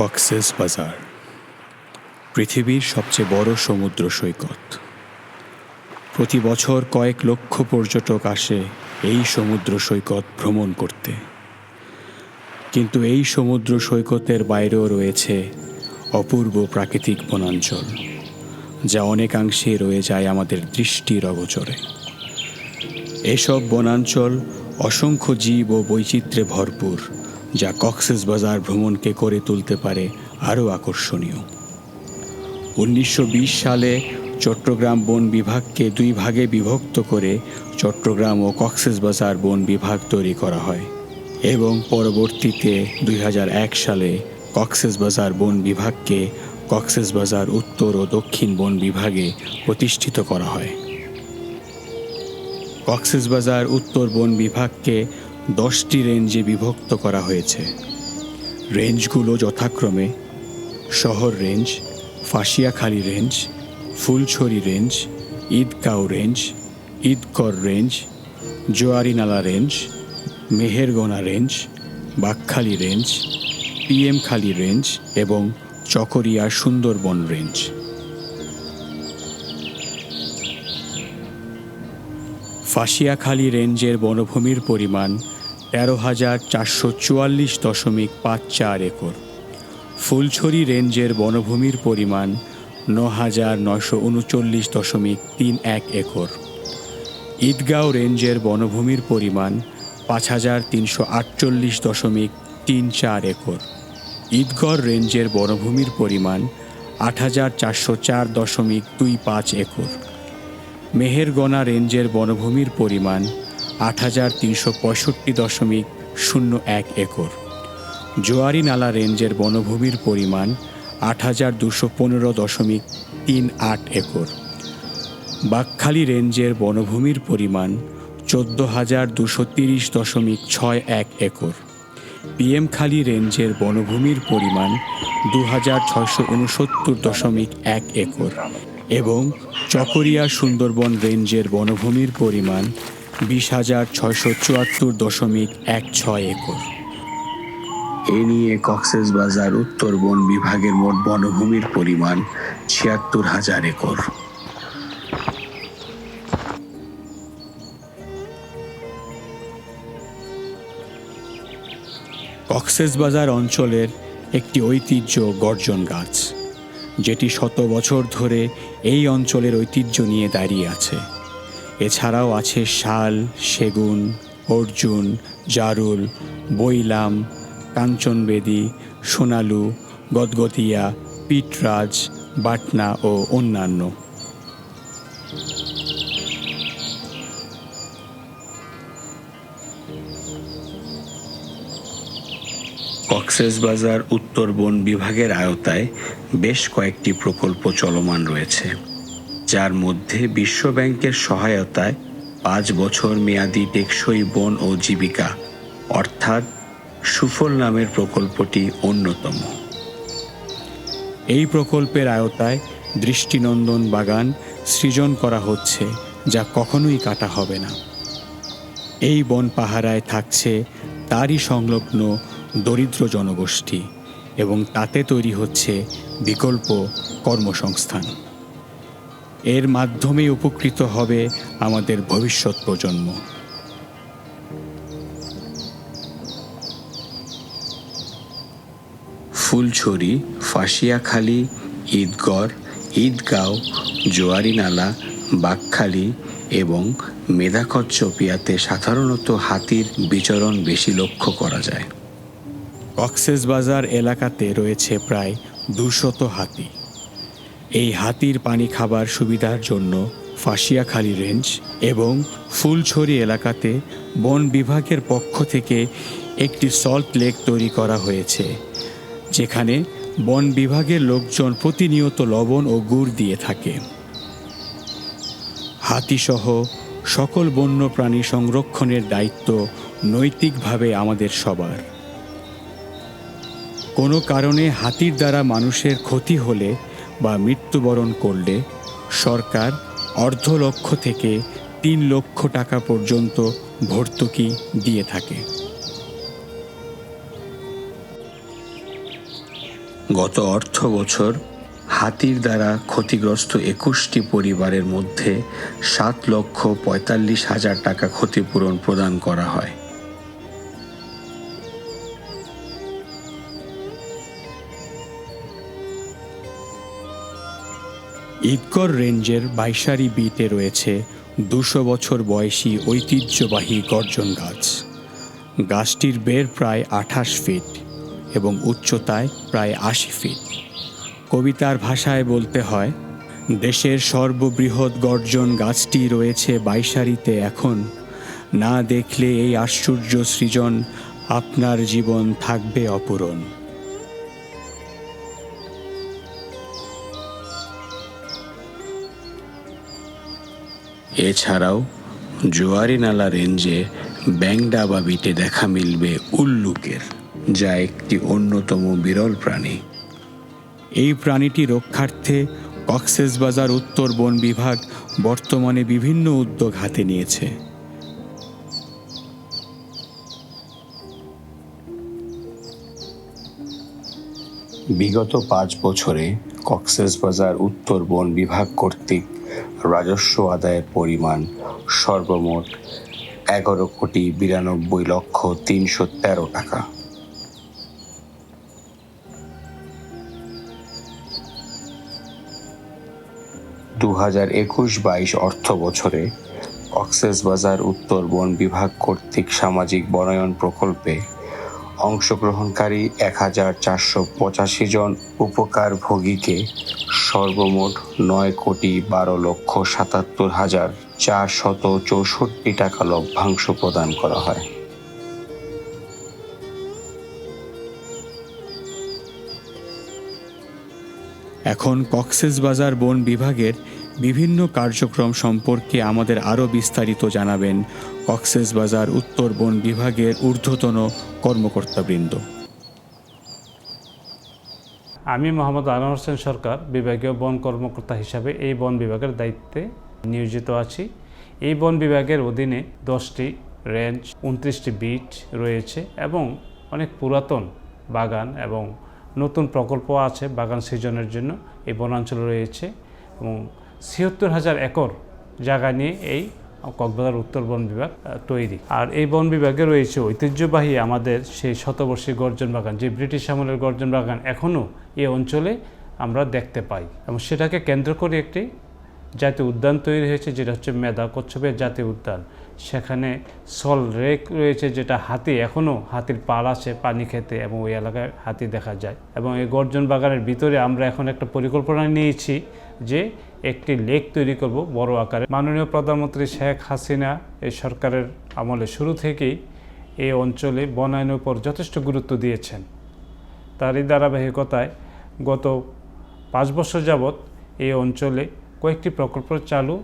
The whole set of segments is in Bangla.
কক্সেস বাজার পৃথিবীর সবচেয়ে বড় সমুদ্র সৈকত। প্রতি বছর কয়েক লক্ষ পর্যটক আসে এই সমুদ্র সৈকত ভ্রমণ করতে। কিন্তু এই সমুদ্র সৈকতের বাইরেও রয়েছে অপূর্ব প্রাকৃতিক বনাঞ্চল, যা অনেকাংশে রয়ে যায় আমাদের দৃষ্টির অগোচরে। এসব বনাঞ্চল অসংখ্য জীব ও বৈচিত্র্যে ভরপুর, যা কক্সেস বাজার ভ্রমণকে করে তুলতে পারে আরও আকর্ষণীয়। 1920 সালে চট্টগ্রাম বন বিভাগকে দুই ভাগে বিভক্ত করে চট্টগ্রাম ও কক্সেস বাজার বন বিভাগ তৈরি করা হয় এবং পরবর্তীতে 2001 সালে কক্সেস বাজার বন বিভাগকে কক্সেস বাজার উত্তর ও দক্ষিণ বন বিভাগে প্রতিষ্ঠিত করা হয়। কক্সেস বাজার উত্তর বন বিভাগকে 10টি রেঞ্জে বিভক্ত করা হয়েছে। রেঞ্জগুলো যথাক্রমে শহর range, Fasiakhali range, Fulchhari range, Eidgaon range, ঈদকর range, Joarianala range, Mehergona range, Bakkhali range, PM খালী রেঞ্জ এবং চকরিয়া সুন্দরবন রেঞ্জ। ফাঁসিয়াখালী রেঞ্জের বনভূমির পরিমাণ 13,444.54 একর। ফুলছড়ি রেঞ্জের বনভূমির পরিমাণ 9,939.31 একর। ঈদগাঁও রেঞ্জের বনভূমির পরিমাণ 5,348.34 একর। ঈদগড় রেঞ্জের বনভূমির পরিমাণ 8,404.25 একর। মেহেরগোনা রেঞ্জের বনভূমির পরিমাণ 8,365.01 একর। জোয়ারিনালা রেঞ্জের বনভূমির পরিমাণ 8,215.38 একর। বাকখালী রেঞ্জের বনভূমির পরিমাণ 14,230.61 একর। PM খালী রেঞ্জের বনভূমির পরিমাণ 2,669.1 একর এবং চকরিয়া সুন্দরবন রেঞ্জের বনভূমির পরিমাণ 20,674.16 একর। এ নিয়ে কক্সেস বাজার উত্তর বন বিভাগের মোট বনভূমির পরিমাণ 76,000 একর। কক্সেস বাজার অঞ্চলের একটি ঐতিহ্য গর্জন গাছ, যেটি শত বছর ধরে এই অঞ্চলের ঐতিহ্য নিয়ে দাঁড়িয়ে আছে। এছাড়াও আছে শাল, সেগুন, অর্জুন, জারুল, বৈলাম, কাঞ্চনবেদী, সোনালু, গদগদিয়া, পিটরাজ, বাটনা ও অন্যান্য। কক্সেস বাজার উত্তর বন বিভাগের আওতায় বেশ কয়েকটি প্রকল্প চলমান রয়েছে, যার মধ্যে বিশ্ব ব্যাংকের সহায়তায় 5 বছর মেয়াদী টেকসই বন ও জীবিকা অর্থাৎ সুফল নামের প্রকল্পটি অন্যতম। এই প্রকল্পের আওতায় দৃষ্টিনন্দন বাগান সৃজন করা হচ্ছে, যা কখনোই কাটা হবে না। এই বন পাহারায় থাকছে তারই সংলগ্ন দরিদ্র জনগোষ্ঠী এবং তাতে তৈরি হচ্ছে বিকল্প কর্মসংস্থান। এর মাধ্যমে উপকৃত হবে আমাদের ভবিষ্যৎ প্রজন্ম। ফুলছড়ি, ফাঁসিয়াখালী, ঈদগড়, ঈদগাঁও, জোয়ারিনালা, বাকখালী এবং মেধাকচ্চপিয়াতে সাধারণত হাতির বিচরণ বেশি লক্ষ্য করা যায়। কক্সেস বাজার এলাকাতে রয়েছে প্রায় 200 হাতি। এই হাতির পানি খাবার সুবিধার জন্য ফাঁসিয়াখালী রেঞ্জ এবং ফুলছড়ি এলাকাতে বন বিভাগের পক্ষ থেকে একটি সল্ট লেক তৈরি করা হয়েছে, যেখানে বন বিভাগের লোকজন প্রতিনিয়ত লবণ ও গুড় দিয়ে থাকে। হাতিসহ সকল বন্য প্রাণী সংরক্ষণের দায়িত্ব নৈতিকভাবে আমাদের সবার। কোনো কারণে হাতির দ্বারা মানুষের ক্ষতি হলে বা মৃত্যুবরণ করলে সরকার 250,000 থেকে 3 লক্ষ টাকা পর্যন্ত ভর্তুকি দিয়ে থাকে। গত অর্থ বছর হাতির দ্বারা ক্ষতিগ্রস্ত 21টি পরিবারের মধ্যে 7,45,000 টাকা ক্ষতিপূরণ প্রদান করা হয়। ঈদগড় রেঞ্জের বাইশারি বিটে রয়েছে 200 বছর বয়সী ঐতিহ্যবাহী গর্জন গাছ। গাছটির বের প্রায় 28 ফিট এবং উচ্চতায় প্রায় 80 ফিট। কবিতার ভাষায় বলতে হয়, দেশের সর্ববৃহৎ গর্জন গাছটি রয়েছে বাইশারিতে এখন, না দেখলে এই আশ্চর্য সৃজন আপনার জীবন থাকবে অপূরণ। এছাড়াও জোয়ারিনালা রেঞ্জে ব্যাংডাবা বিটে দেখা মিলবে উল্লুকের, যা একটি অন্যতম বিরল প্রাণী। এই প্রাণীটি রক্ষার্থে কক্সবাজার উত্তর বন বিভাগ বর্তমানে বিভিন্ন উদ্যোগ হাতে নিয়েছে। বিগত 5 বছরে কক্সবাজার উত্তর বন বিভাগ কর্তৃক রাজস্ব আদায়ের পরিমাণ সর্বমোট 11,92,313 টাকা। 2021-22 অর্থ বছরে কক্সবাজার উত্তর বন বিভাগ কর্তৃক সামাজিক বনায়ন প্রকল্পে অংশগ্রহণকারী 1,485 জন উপকারভোগীকে সর্বমোট 9,12,77,464 টাকা লভ্যাংশ প্রদান করা হয়। এখন কক্সবাজার বন বিভাগের বিভিন্ন কার্যক্রম সম্পর্কে আমাদের আরও বিস্তারিত জানাবেন কক্সবাজার উত্তর বন বিভাগের ঊর্ধ্বতন কর্মকর্তাবৃন্দ। আমি মোহাম্মদ হোসেন সরকার বিভাগীয় বন কর্মকর্তা হিসাবে এই বন বিভাগের দায়িত্বে নিয়োজিত আছি। এই বন বিভাগের অধীনে 10টি রেঞ্জ, 29টি বিট রয়েছে এবং অনেক পুরাতন বাগান এবং নতুন প্রকল্প আছে বাগান সৃজনের জন্য এই বনাঞ্চল রয়েছে এবং ৭৬,০০০ একর জায়গা নিয়ে এই কক্সবাজার উত্তর বন বিভাগ তৈরি। আর এই বন বিভাগে রয়েছে ঐতিহ্যবাহী আমাদের সেই শতবর্ষী গর্জন বাগান, যে ব্রিটিশ আমলের গর্জন বাগান এখনও এই অঞ্চলে আমরা দেখতে পাই এবং সেটাকে কেন্দ্র করে একটি জাতীয় উদ্যান তৈরি হয়েছে, যেটা হচ্ছে মেধা কচ্ছপের জাতীয় উদ্যান। সেখানে সল রেক রয়েছে, যেটা হাতি, এখনও হাতির পাড় আছে পানি খেতে এবং ওই এলাকায় হাতি দেখা যায়। এবং এই গর্জন বাগানের ভিতরে আমরা এখন একটা পরিকল্পনা নিয়েছি যে একটি লেক তৈরি করব বড় আকারে। মাননীয় প্রধানমন্ত্রী শেখ হাসিনা এই সরকারের আমলে শুরু থেকেই এই অঞ্চলে বনায়নের উপর যথেষ্ট গুরুত্ব দিয়েছেন। তারই ধারাবাহিকতায় গত 5 বছর যাবৎ এই অঞ্চলে কয়েকটি প্রকল্প চালু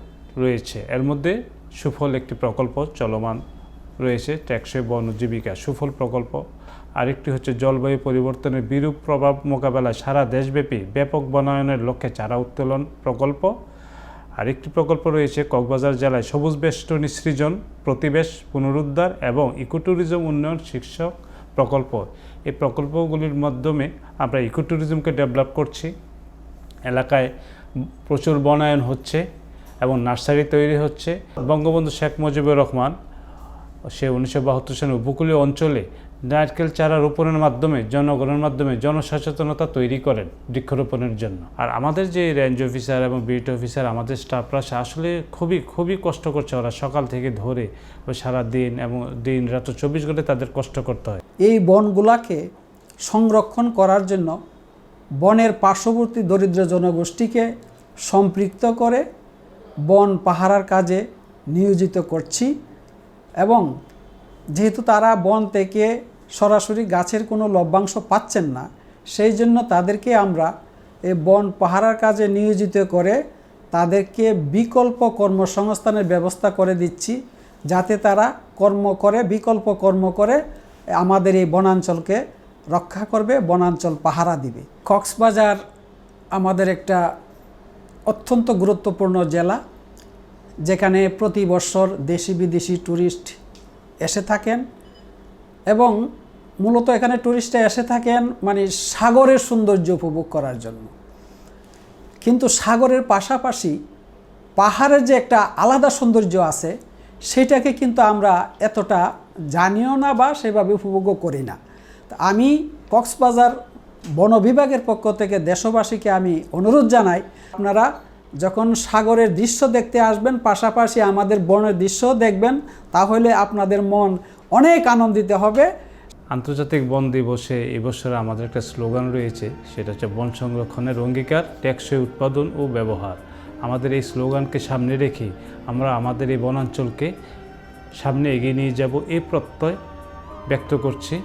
রয়েছে। এর মধ্যে সুফল একটি প্রকল্প চলমান রয়েছে, টেকসই বন জীবিকা সুফল প্রকল্প। আরেকটি হচ্ছে জলবায়ু পরিবর্তনের বিরূপ প্রভাব মোকাবেলায় সারা দেশব্যাপী ব্যাপক বনায়নের লক্ষ্যে চারা উত্তোলন প্রকল্প। আরেকটি প্রকল্প রয়েছে কক্সবাজার জেলায় সবুজ বেষ্টনী সৃজন, প্রতিবেশ পুনরুদ্ধার এবং ইকোট্যুরিজম উন্নয়ন শীর্ষক প্রকল্প। এই প্রকল্পগুলির মাধ্যমে আমরা ইকোট্যুরিজমকে ডেভেলপ করছি। এলাকায় প্রচুর বনায়ন হচ্ছে এবং নার্সারি তৈরি হচ্ছে। বঙ্গবন্ধু শেখ মুজিবুর রহমান সে 1972 সালে উপকূলীয় অঞ্চলে নারকেল চারা রোপণের মাধ্যমে জনগণের মাধ্যমে জনসচেতনতা তৈরি করেন বৃক্ষরোপণের জন্য। আর আমাদের যে রেঞ্জ অফিসার এবং বিট অফিসার, আমাদের স্টাফরা আসলে খুবই কষ্ট করছে। ওরা সকাল থেকে ধরে সারা দিন এবং দিন রাত 24 ঘন্টা তাদের কষ্ট করতে হয়। এই বনগুলাকে সংরক্ষণ করার জন্য বনের পার্শ্ববর্তী দরিদ্র জনগোষ্ঠীকে সম্পৃক্ত করে বন পাহারার কাজে নিয়োজিত করছি এবং যেহেতু তারা বন থেকে সরাসরি গাছের কোনো লভ্যাংশ পাচ্ছেন না, সেই জন্য তাদেরকে আমরা এই বন পাহারার কাজে নিয়োজিত করে তাদেরকে বিকল্প কর্মসংস্থানের ব্যবস্থা করে দিচ্ছি, যাতে তারা বিকল্প কর্ম করে আমাদের এই বনাঞ্চলকে রক্ষা করবে, বনাঞ্চল পাহারা দিবে। কক্সবাজার আমাদের একটা অত্যন্ত গুরুত্বপূর্ণ জেলা, যেখানে প্রতি বছর দেশি বিদেশি ট্যুরিস্ট এসে থাকেন এবং মূলত এখানে টুরিস্টরা এসে থাকেন মানে সাগরের সৌন্দর্য উপভোগ করার জন্য, কিন্তু সাগরের পাশাপাশি পাহাড়ের যে একটা আলাদা সৌন্দর্য আছে সেটাকে কিন্তু আমরা এতটা জানিও না বা সেভাবে উপভোগও করি না। আমি কক্সবাজার বন বিভাগের পক্ষ থেকে দেশবাসীকে আমি অনুরোধ জানাই, আপনারা যখন সাগরের দৃশ্য দেখতে আসবেন পাশাপাশি আমাদের বনের দৃশ্যও দেখবেন, তাহলে আপনাদের মন অনেক আনন্দিত হবে। আন্তর্জাতিক বন দিবসে এবছর আমাদের একটা স্লোগান রয়েছে, সেটা হচ্ছে বন সংরক্ষণের অঙ্গীকার, টেকসই উৎপাদন ও ব্যবহার। আমাদের এই স্লোগানকে সামনে রেখে আমরা আমাদের এই বনাঞ্চলকে সামনে এগিয়ে নিয়ে যাব এই প্রত্যয় ব্যক্ত করছি।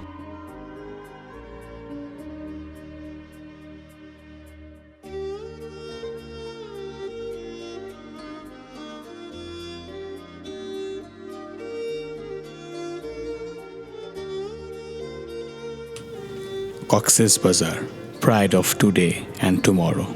Cox's Bazar, pride of today and tomorrow.